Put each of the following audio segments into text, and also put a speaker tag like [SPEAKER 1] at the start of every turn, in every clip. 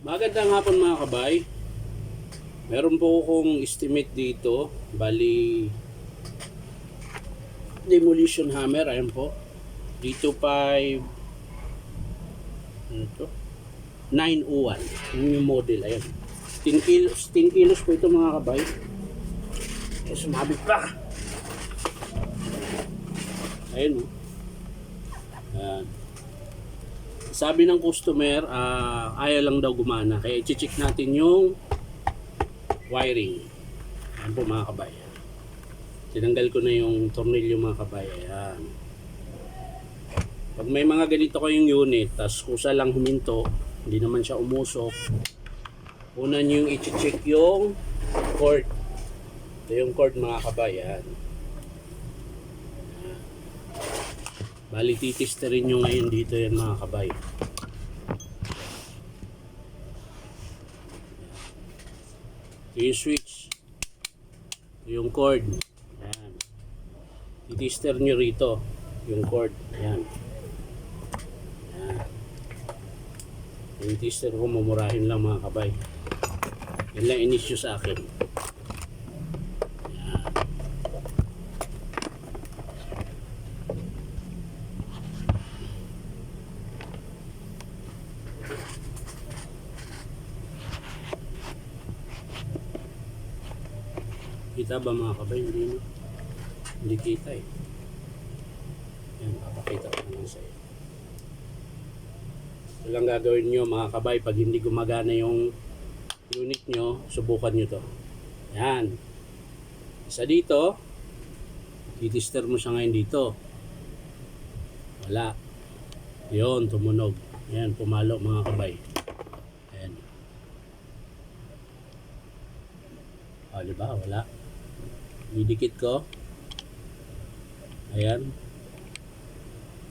[SPEAKER 1] Magandang hapon mga kabay. Meron po akong estimate dito. Bali, demolition hammer. Ayan po. D25 ano to? 901. Yung new model. Ayan. 10 kilos. 10 kilos po ito mga kabay. Ayan, sumabit pa. Ayan o. Ayan. Sabi ng customer, ayaw lang daw gumana. Kaya i-check natin yung wiring. Ayan po mga kabay. Tinanggal ko na yung tornilyo mga kabay. Ayan. Pag may mga ganito kayong unit, tas kusa lang huminto, hindi naman siya umusok, una nyo yung i-check yung cord. Ito yung cord mga kabay. Ayan. Bali titisterin nyo ngayon dito yan mga kabay. Ito yung switch. Ito yung cord. Ayan. Titister nyo rito yung cord. Ayan. Ayan. Yung tester ko mumurahin lang mga kabay. Yan lang inisyo sa akin. Ayan. Kita ba mga kabay? Hindi no? Hindi kita eh. Yan, papakita ko naman sa iyo. Ito lang gagawin nyo mga kabay. Pag hindi gumagana yung unit nyo, subukan nyo to. Yan. Isa dito. Titister mo siya ngayon dito. Wala. Yun, tumunog. Yan, pumalo mga kabay. Ayan. O, diba? Wala. Didikit ko. Ayan.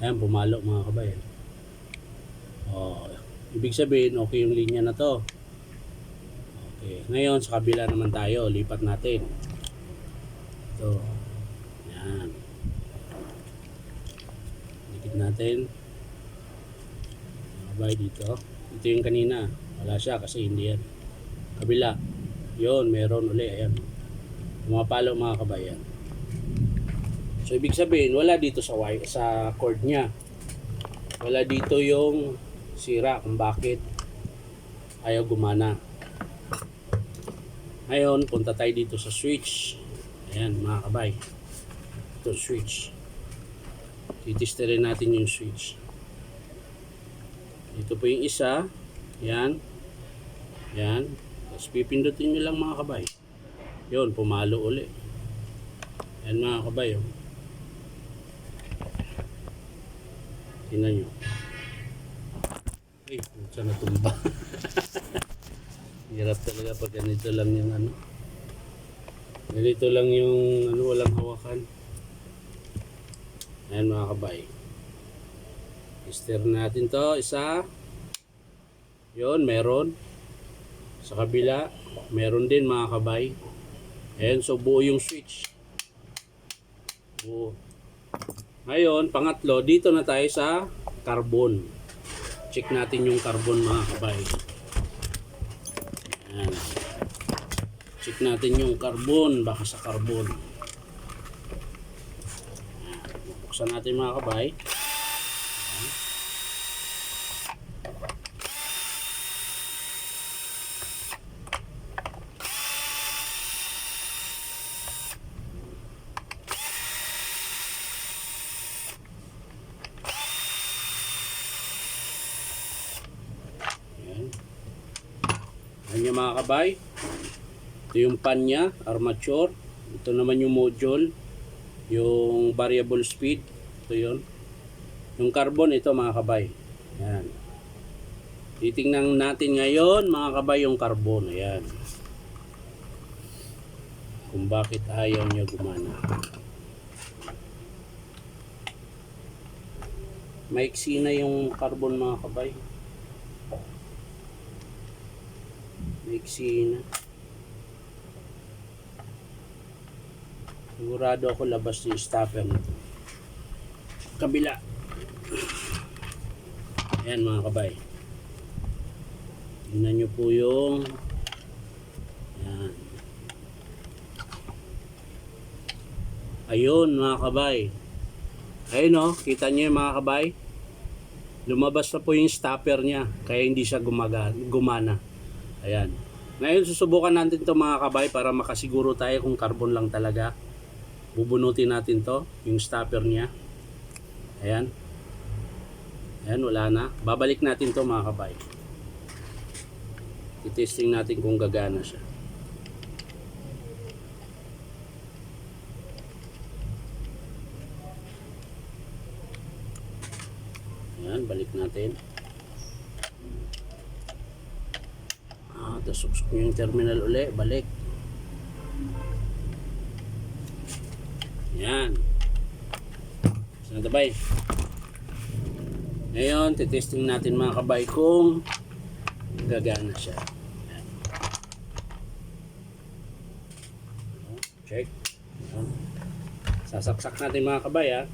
[SPEAKER 1] Ayan, pumalo mga kabay. O, ibig sabihin, okay yung linya na to. Okay. Ngayon, sa kabila naman tayo. Lipat natin. Ito. Ayan. Dikit natin. Kabay dito. Ito yung kanina. Wala siya kasi hindi yan. Kabila. Yun, meron uli. Ayan. Pumapalo mga kabayan. So ibig sabihin wala dito sa wire, sa cord niya. Wala dito yung sira kung bakit ayaw gumana. Ngayon punta tayo dito sa switch. Ayan mga kabay. Ito switch. Titisterin natin yung switch. Ito po yung isa. Yan. Yan. Tapos pipindutin nyo lang mga kabay. Yun, pumalo uli. Yan mga kabay. Oh. Tingnan nyo. Ay, saan natumba? Hirap talaga pag ganito lang yung ano. Ganito lang yung ano, walang hawakan. Ayan mga kabay. Tester natin to. Isa. Yun, meron. Sa kabila, meron din mga kabay. Ayan, so buo yung switch. Buo. Ngayon, pangatlo, dito na tayo sa carbon. Check natin yung carbon mga kabay. Ayan. Check natin yung carbon, baka sa carbon. Ayan. Buksan natin mga kabay. Ayan yung mga kabay. Ito yung pan niya, armature. Ito naman yung module, yung variable speed. Ito yun. Yung carbon, ito mga kabay. Ayan. Titingnan natin ngayon mga kabay yung carbon. Ayan. Kung bakit ayaw niya gumana. Maiksi na yung carbon mga kabay. Maiksi na. Sigurado ako labas yung stopper nito. Kabila. Ayan mga kabay. Tingnan nyo po yung yan. Ayun mga kabay. Ayun o, kita nyo yung mga kabay. Lumabas na po yung stopper niya. Kaya hindi siya gumana. Ayan. Ngayon susubukan natin to mga kabay para makasiguro tayo kung carbon lang talaga. Bubunutin natin to, yung stopper niya. Ayan. Ayan, wala na. Babalik natin to mga kabay. I-testing natin kung gagana siya. Ayan, balik natin. Tapos suksok nyo yung terminal uli, balik. Ayan. Sana tabay. Ngayon, titesting natin mga kabay kung gagana siya. Ayan. Check. Ayan. Sasaksak natin mga kabay ha.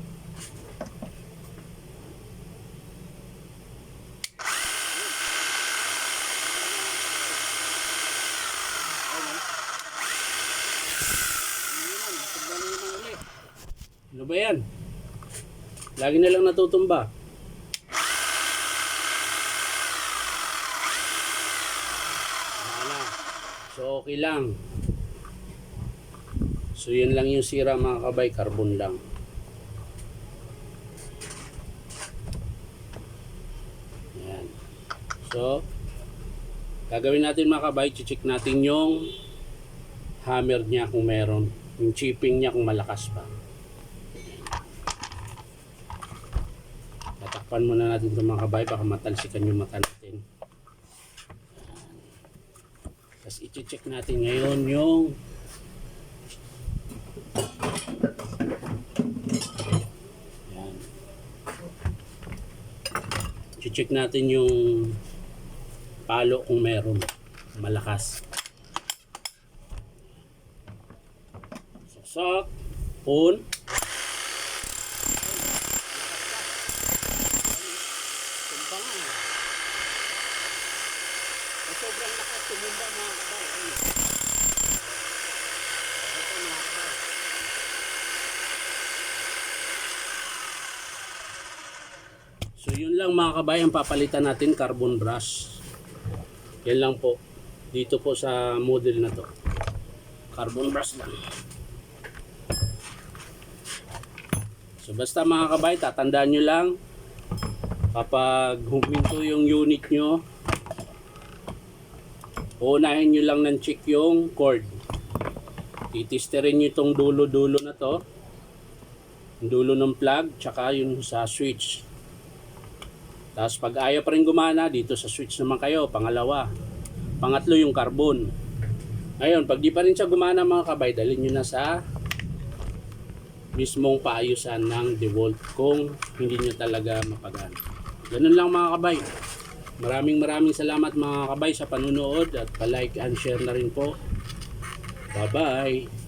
[SPEAKER 1] Ano ba yan? Lagi na lang natutumba. Wala. So okay lang. So yun lang yung sira mga kabay, carbon lang. Ayan. So gagawin natin mga kabay, check natin yung hammer niya kung meron, yung chipping niya kung malakas pa. Tatakpan muna natin ito mga kabay, baka matalsikan yung mata natin. Tapos i-check natin ngayon yung yan. I-check natin yung palo kung meron malakas. Sok, on. Sobrang lakas tumumba mga kabay. So yun lang mga kabay, ang papalitan natin carbon brush. Yan lang po. Dito po sa model na to. Carbon brush lang. So basta mga kabay, tatandaan nyo lang kapag huminto yung unit nyo, unahin nyo lang ng check yung cord. Titisterin nyo itong dulo-dulo na to, yung dulo ng plug, tsaka yung sa switch. Tapos pag ayaw pa rin gumana, dito sa switch naman kayo, pangalawa. Pangatlo yung carbon. Ngayon, pag di pa rin siya gumana mga kabay, dalhin nyo na sa mismong paayusan ng DeWalt kung hindi nyo talaga mapagana. Ganun lang mga kabay. Maraming salamat mga kabay sa panunood at pa-like and share na rin po. Bye-bye!